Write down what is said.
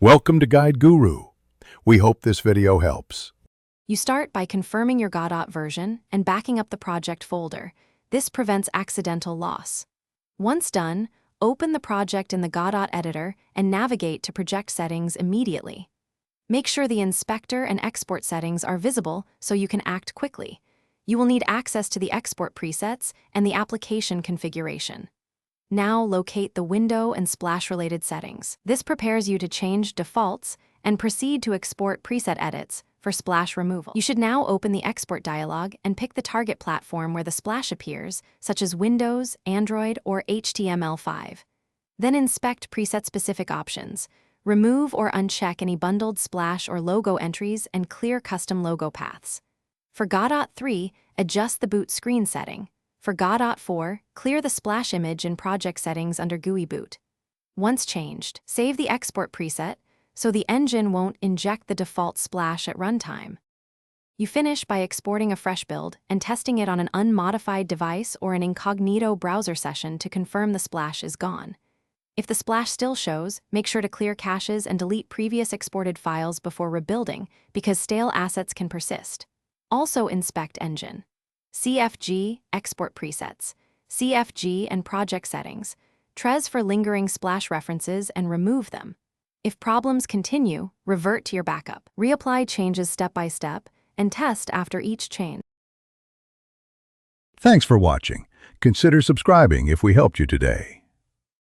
Welcome to Guide Guru. We hope this video helps. You start by confirming your Godot version and backing up the project folder. This prevents accidental loss. Once done, open the project in the Godot editor and navigate to project settings immediately. Make sure the inspector and export settings are visible so you can act quickly. You will need access to the export presets and the application configuration. Now locate the window and splash-related settings. This prepares you to change defaults and proceed to export preset edits for splash removal. You should now open the export dialog and pick the target platform where the splash appears, such as Windows, Android, or HTML5. Then inspect preset-specific options. Remove or uncheck any bundled splash or logo entries and clear custom logo paths. For Godot 3, adjust the boot screen setting. For Godot 4, clear the splash image in project settings under GUI boot. Once changed, save the export preset so the engine won't inject the default splash at runtime. You finish by exporting a fresh build and testing it on an unmodified device or an incognito browser session to confirm the splash is gone. If the splash still shows, make sure to clear caches and delete previous exported files before rebuilding because stale assets can persist. Also inspect engine. CFG, export presets, CFG and project settings, Trez for lingering splash references and remove them. If problems continue, revert to your backup. Reapply changes step by step and test after each change. Thanks for watching. Consider subscribing if we helped you today.